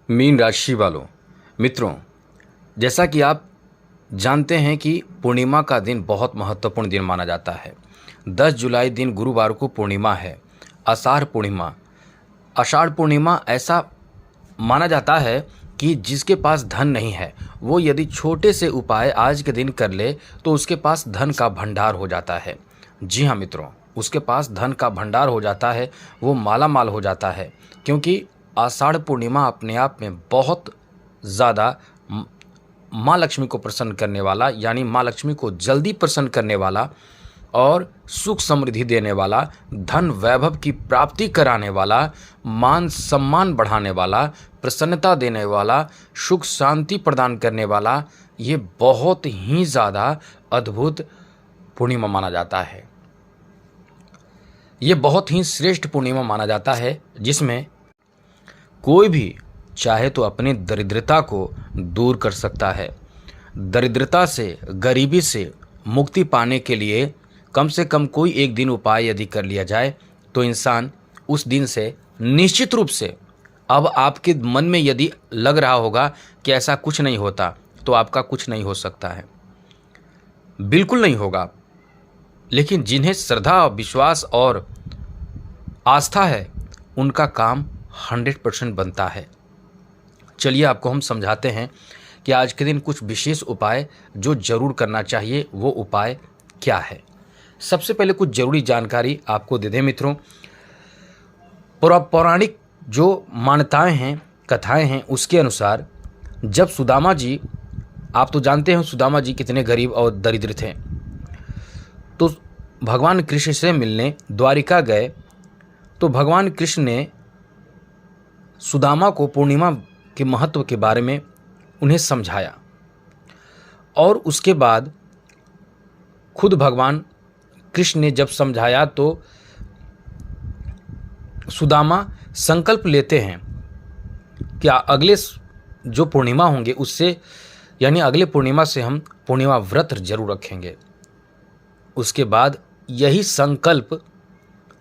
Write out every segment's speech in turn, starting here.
Mean राशि वालों, मित्रों, जैसा कि आप जानते हैं कि पूर्णिमा का दिन बहुत महत्वपूर्ण दिन माना जाता है। 10 जुलाई दिन गुरुवार को पूर्णिमा है, आषाढ़ पूर्णिमा। आषाढ़ पूर्णिमा ऐसा माना जाता है कि जिसके पास धन नहीं है वो यदि छोटे से उपाय आज के दिन कर ले तो उसके पास धन का भंडार हो जाता है। जी हाँ मित्रों, उसके पास धन का भंडार हो जाता है, वो माला माल हो जाता है, क्योंकि आषाढ़ पूर्णिमा अपने आप में बहुत ज़्यादा माँ लक्ष्मी को प्रसन्न करने वाला, यानी माँ लक्ष्मी को जल्दी प्रसन्न करने वाला और सुख समृद्धि देने वाला, धन वैभव की प्राप्ति कराने वाला, मान सम्मान बढ़ाने वाला, प्रसन्नता देने वाला, सुख शांति प्रदान करने वाला, ये बहुत ही ज़्यादा अद्भुत पूर्णिमा माना जाता है। ये बहुत ही श्रेष्ठ पूर्णिमा माना जाता है, जिसमें कोई भी चाहे तो अपनी दरिद्रता को दूर कर सकता है। दरिद्रता से, गरीबी से मुक्ति पाने के लिए कम से कम कोई एक दिन उपाय यदि कर लिया जाए तो इंसान उस दिन से निश्चित रूप से, अब आपके मन में यदि लग रहा होगा कि ऐसा कुछ नहीं होता, तो आपका कुछ नहीं हो सकता है, बिल्कुल नहीं होगा। लेकिन जिन्हें श्रद्धा, विश्वास और आस्था है उनका काम 100% बनता है। चलिए आपको हम समझाते हैं कि आज के दिन कुछ विशेष उपाय जो जरूर करना चाहिए, वो उपाय क्या है। सबसे पहले कुछ जरूरी जानकारी आपको दे दें मित्रों। पौराणिक जो मान्यताएं हैं, कथाएं हैं, उसके अनुसार जब सुदामा जी, आप तो जानते हैं सुदामा जी कितने गरीब और दरिद्र थे, तो भगवान कृष्ण से मिलने द्वारिका गए, तो भगवान कृष्ण ने सुदामा को पूर्णिमा के महत्व के बारे में उन्हें समझाया और उसके बाद खुद भगवान कृष्ण ने जब समझाया तो सुदामा संकल्प लेते हैं कि अगले जो पूर्णिमा होंगे उससे, यानी अगले पूर्णिमा से हम पूर्णिमा व्रत जरूर रखेंगे। उसके बाद यही संकल्प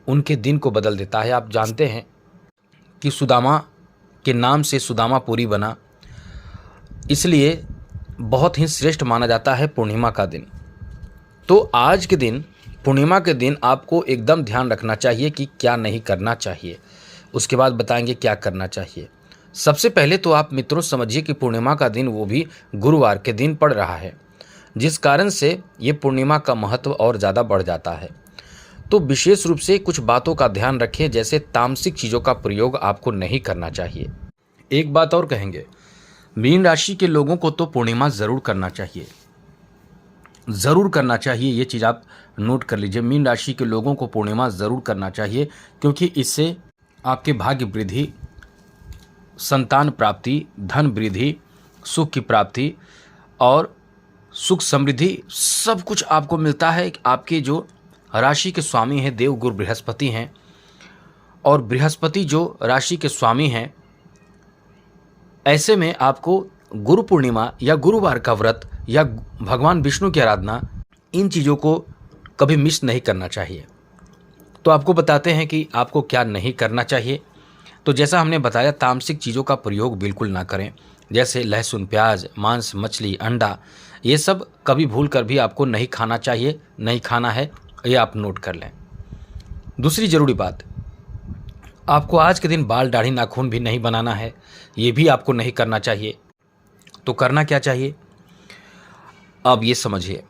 उनके दिन को बदल देता है। आप जानते हैं कि सुदामा के नाम से सुदामापुरी बना, इसलिए बहुत ही श्रेष्ठ माना जाता है पूर्णिमा का दिन। तो आज के दिन, पूर्णिमा के दिन आपको एकदम ध्यान रखना चाहिए कि क्या नहीं करना चाहिए, उसके बाद बताएंगे क्या करना चाहिए। सबसे पहले तो आप मित्रों समझिए कि पूर्णिमा का दिन वो भी गुरुवार के दिन पड़ रहा है, जिस कारण से ये पूर्णिमा का महत्व और ज़्यादा बढ़ जाता है। तो विशेष रूप से कुछ बातों का ध्यान रखें, जैसे तामसिक चीज़ों का प्रयोग आपको नहीं करना चाहिए। एक बात और कहेंगे, मीन राशि के लोगों को तो पूर्णिमा ज़रूर करना चाहिए, ज़रूर करना चाहिए। ये चीज़ आप नोट कर लीजिए, मीन राशि के लोगों को पूर्णिमा ज़रूर करना चाहिए, क्योंकि इससे आपके भाग्य वृद्धि, संतान प्राप्ति, धन वृद्धि, सुख की प्राप्ति और सुख समृद्धि सब कुछ आपको मिलता है। आपके जो राशि के स्वामी हैं देवगुरु बृहस्पति हैं, और बृहस्पति जो राशि के स्वामी हैं, ऐसे में आपको गुरु पूर्णिमा या गुरुवार का व्रत या भगवान विष्णु की आराधना, इन चीज़ों को कभी मिस नहीं करना चाहिए। तो आपको बताते हैं कि आपको क्या नहीं करना चाहिए। तो जैसा हमने बताया, तामसिक चीज़ों का प्रयोग बिल्कुल ना करें, जैसे लहसुन, प्याज, मांस, मछली, अंडा, ये सब कभी भूल कर भी आपको नहीं खाना चाहिए, नहीं खाना है, ये आप नोट कर लें। दूसरी ज़रूरी बात, आपको आज के दिन बाल, दाढ़ी, नाखून भी नहीं बनाना है, ये भी आपको नहीं करना चाहिए। तो करना क्या चाहिए, अब ये समझिए।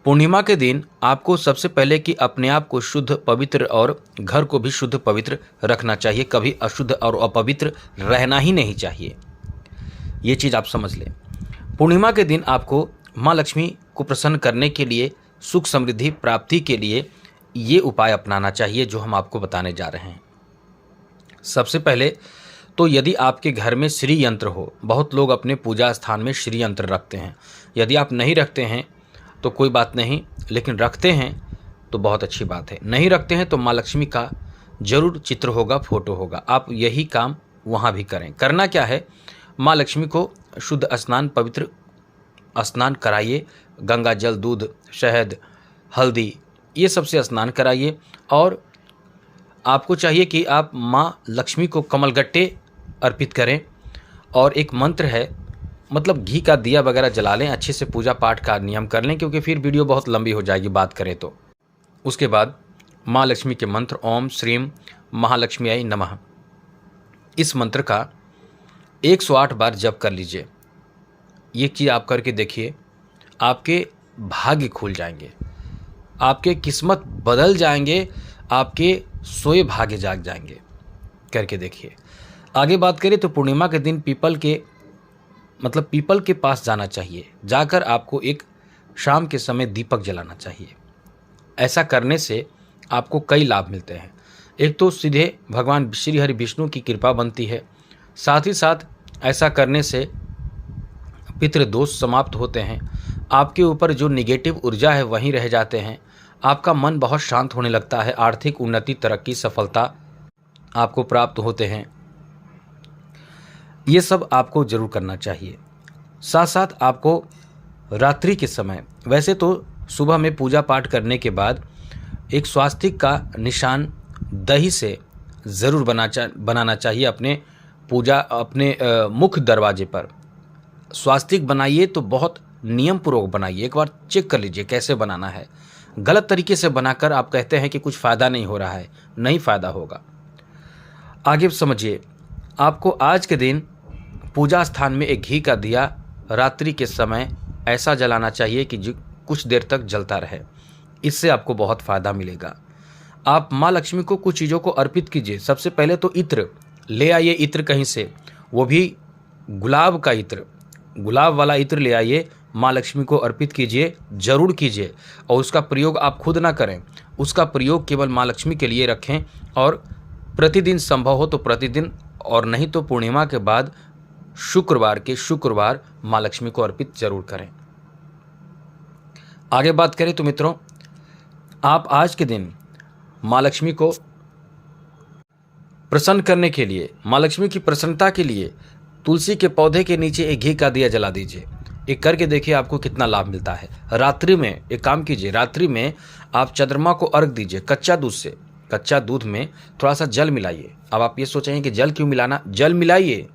पूर्णिमा के दिन आपको सबसे पहले कि अपने आप को शुद्ध, पवित्र और घर को भी शुद्ध पवित्र रखना चाहिए। कभी अशुद्ध और अपवित्र रहना ही नहीं चाहिए, ये चीज़ आप समझ लें। पूर्णिमा के दिन आपको माँ लक्ष्मी को प्रसन्न करने के लिए, सुख समृद्धि प्राप्ति के लिए ये उपाय अपनाना चाहिए जो हम आपको बताने जा रहे हैं। सबसे पहले तो यदि आपके घर में श्री यंत्र हो, बहुत लोग अपने पूजा स्थान में श्री यंत्र रखते हैं, यदि आप नहीं रखते हैं तो कोई बात नहीं, लेकिन रखते हैं तो बहुत अच्छी बात है। नहीं रखते हैं तो माँ लक्ष्मी का जरूर चित्र होगा, फोटो होगा, आप यही काम वहाँ भी करें। करना क्या है, माँ लक्ष्मी को शुद्ध स्नान, पवित्र स्नान कराइए, गंगा जल, दूध, शहद, हल्दी, ये सबसे स्नान कराइए। और आपको चाहिए कि आप माँ लक्ष्मी को कमलगट्टे अर्पित करें और एक मंत्र है, मतलब घी का दिया वगैरह जला लें, अच्छे से पूजा पाठ का नियम कर लें, क्योंकि फिर वीडियो बहुत लंबी हो जाएगी बात करें तो। उसके बाद माँ लक्ष्मी के मंत्र ओम श्रीम महालक्ष्मीयै नमः, इस मंत्र का 108 बार जप कर लीजिए। ये चीज़ आप करके देखिए, आपके भाग्य खुल जाएंगे, आपके किस्मत बदल जाएंगे, आपके सोए भाग्य जाग जाएंगे। करके देखिए। आगे बात करें तो पूर्णिमा के दिन पीपल के पास जाना चाहिए। जाकर आपको एक शाम के समय दीपक जलाना चाहिए। ऐसा करने से आपको कई लाभ मिलते हैं। एक तो सीधे भगवान श्री हरि विष्णु की कृपा बनती है, साथ ही साथ ऐसा करने से पितृदोष समाप्त होते हैं, आपके ऊपर जो निगेटिव ऊर्जा है वहीं रह जाते हैं, आपका मन बहुत शांत होने लगता है, आर्थिक उन्नति, तरक्की, सफलता आपको प्राप्त होते हैं। ये सब आपको जरूर करना चाहिए। साथ साथ आपको रात्रि के समय, वैसे तो सुबह में पूजा पाठ करने के बाद एक स्वास्तिक का निशान दही से ज़रूर बनाना चाहिए अपने मुख्य दरवाजे पर। स्वास्तिक बनाइए तो बहुत नियम पूर्वक बनाइए, एक बार चेक कर लीजिए कैसे बनाना है। गलत तरीके से बनाकर आप कहते हैं कि कुछ फ़ायदा नहीं हो रहा है, नहीं फ़ायदा होगा। आगे समझिए, आपको आज के दिन पूजा स्थान में एक घी का दिया रात्रि के समय ऐसा जलाना चाहिए कि जो कुछ देर तक जलता रहे। इससे आपको बहुत फ़ायदा मिलेगा। आप माँ लक्ष्मी को कुछ चीज़ों को अर्पित कीजिए। सबसे पहले तो इत्र ले आइए, इत्र कहीं से, वो भी गुलाब का इत्र, गुलाब वाला इत्र ले आइए, माँ लक्ष्मी को अर्पित कीजिए, जरूर कीजिए। और उसका प्रयोग आप खुद ना करें, उसका प्रयोग केवल माँ लक्ष्मी के लिए रखें। और प्रतिदिन संभव हो तो प्रतिदिन, और नहीं तो पूर्णिमा के बाद शुक्रवार माँ लक्ष्मी को अर्पित जरूर करें। आगे बात करें तो मित्रों, आप आज के दिन माँ लक्ष्मी को प्रसन्न करने के लिए, माँ लक्ष्मी की प्रसन्नता के लिए तुलसी के पौधे के नीचे एक घी का दिया जला दीजिए। एक करके देखिए आपको कितना लाभ मिलता है। रात्रि में एक काम कीजिए, रात्रि में आप चंद्रमा को अर्घ दीजिए कच्चा दूध से। कच्चा दूध में थोड़ा सा जल मिलाइए। अब आप ये सोचेंगे कि जल क्यों मिलाना, जल मिलाइए,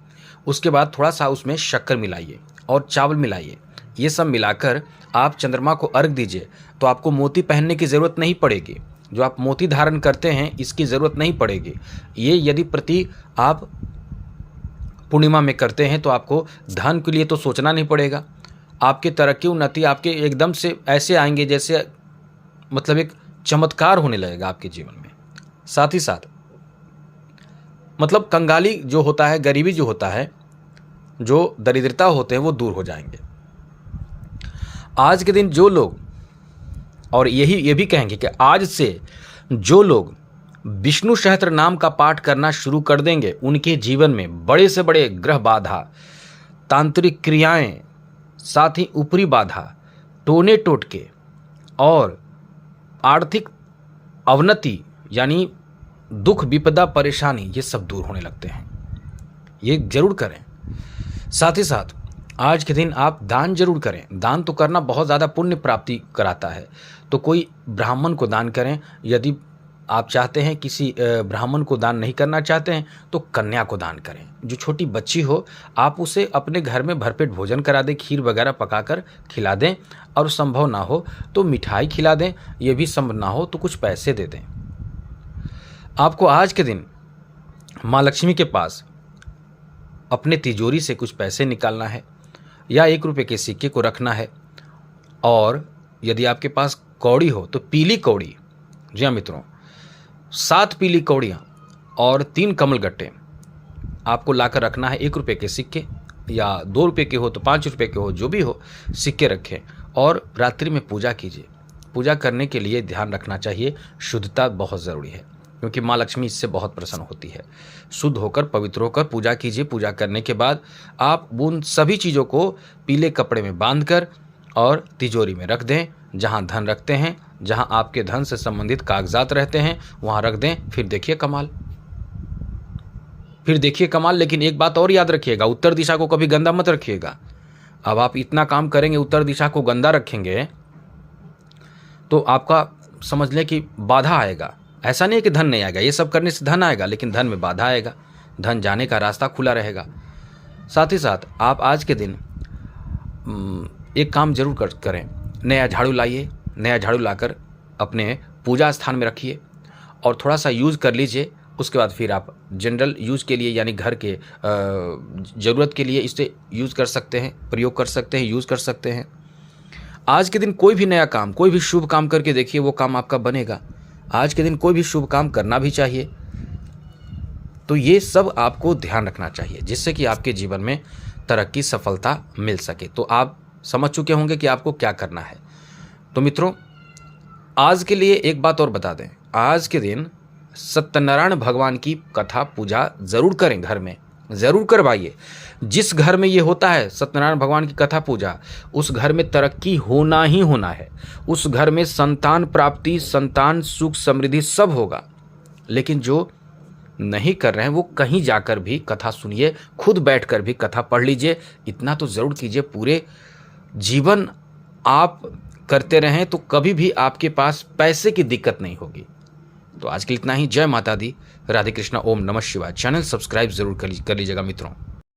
उसके बाद थोड़ा सा उसमें शक्कर मिलाइए और चावल मिलाइए। ये सब मिलाकर आप चंद्रमा को अर्घ दीजिए, तो आपको मोती पहनने की ज़रूरत नहीं पड़ेगी। जो आप मोती धारण करते हैं इसकी ज़रूरत नहीं पड़ेगी। ये यदि प्रति आप पूर्णिमा में करते हैं तो आपको धन के लिए तो सोचना नहीं पड़ेगा। आपके तरक्की उन्नति आपके एकदम से ऐसे आएंगे जैसे मतलब एक चमत्कार होने लगेगा आपके जीवन में। साथ ही साथ मतलब कंगाली जो होता है, गरीबी जो होता है, जो दरिद्रता होते हैं वो दूर हो जाएंगे। आज के दिन जो लोग, और ये भी कहेंगे कि आज से जो लोग विष्णु सहस्त्र नाम का पाठ करना शुरू कर देंगे, उनके जीवन में बड़े से बड़े ग्रह बाधा, तांत्रिक क्रियाएं, साथ ही ऊपरी बाधा, टोने टोटके और आर्थिक अवनति यानी दुख, विपदा, परेशानी, ये सब दूर होने लगते हैं। ये जरूर करें। साथ ही साथ आज के दिन आप दान जरूर करें। दान तो करना बहुत ज़्यादा पुण्य प्राप्ति कराता है, तो कोई ब्राह्मण को दान करें। यदि आप चाहते हैं किसी ब्राह्मण को दान नहीं करना चाहते हैं तो कन्या को दान करें। जो छोटी बच्ची हो आप उसे अपने घर में भरपेट भोजन करा दें, खीर वगैरह पकाकर खिला दें, और संभव ना हो तो मिठाई खिला दें। ये भी संभव ना हो तो कुछ पैसे दे दें। आपको आज के दिन माँ लक्ष्मी के पास अपने तिजोरी से कुछ पैसे निकालना है या 1 रुपये के सिक्के को रखना है। और यदि आपके पास कौड़ी हो तो पीली कौड़ी, जी हाँ मित्रों, 7 पीली कौड़ियाँ और 3 कमल गट्टे आपको लाकर रखना है। 1 रुपये के सिक्के या 2 रुपये के हो तो 5 रुपये के हो, जो भी हो, सिक्के रखें और रात्रि में पूजा कीजिए। पूजा करने के लिए ध्यान रखना चाहिए, शुद्धता बहुत ज़रूरी है, क्योंकि माँ लक्ष्मी इससे बहुत प्रसन्न होती है। शुद्ध होकर, पवित्र होकर पूजा कीजिए। पूजा करने के बाद आप उन सभी चीज़ों को पीले कपड़े में बांधकर और तिजोरी में रख दें। जहाँ धन रखते हैं, जहाँ आपके धन से संबंधित कागजात रहते हैं, वहाँ रख दें। फिर देखिए कमाल, लेकिन एक बात और याद रखिएगा, उत्तर दिशा को कभी गंदा मत रखिएगा। अब आप इतना काम करेंगे, उत्तर दिशा को गंदा रखेंगे तो आपका समझ लें कि बाधा आएगा। ऐसा नहीं है कि धन नहीं आएगा, ये सब करने से धन आएगा, लेकिन धन में बाधा आएगा। धन जाने का रास्ता खुला रहेगा। साथ ही साथ आप आज के दिन एक काम जरूर करें, नया झाड़ू लाइए, नया झाड़ू लाकर अपने पूजा स्थान में रखिए और थोड़ा सा यूज़ कर लीजिए। उसके बाद फिर आप जनरल यूज़ के लिए यानी घर के ज़रूरत के लिए इसे यूज़ कर सकते हैं, प्रयोग कर सकते हैं, यूज़ कर सकते हैं। आज के दिन कोई भी नया काम, कोई भी शुभ काम करके देखिए, वो काम आपका बनेगा। आज के दिन कोई भी शुभ काम करना भी चाहिए। तो ये सब आपको ध्यान रखना चाहिए जिससे कि आपके जीवन में तरक्की, सफलता मिल सके। तो आप समझ चुके होंगे कि आपको क्या करना है। तो मित्रों, आज के लिए एक बात और बता दें, आज के दिन सत्यनारायण भगवान की कथा पूजा ज़रूर करें, घर में ज़रूर करवाइए। जिस घर में ये होता है सत्यनारायण भगवान की कथा पूजा, उस घर में तरक्की होना ही होना है। उस घर में संतान प्राप्ति, संतान सुख, समृद्धि सब होगा। लेकिन जो नहीं कर रहे हैं वो कहीं जाकर भी कथा सुनिए, खुद बैठकर भी कथा पढ़ लीजिए। इतना तो ज़रूर कीजिए, पूरे जीवन आप करते रहें तो कभी भी आपके पास पैसे की दिक्कत नहीं होगी। तो आज के लिए इतना ही। जय माता दी, राधे कृष्णा, ओम नमः शिवाय। चैनल सब्सक्राइब जरूर कर लीजिएगा मित्रों।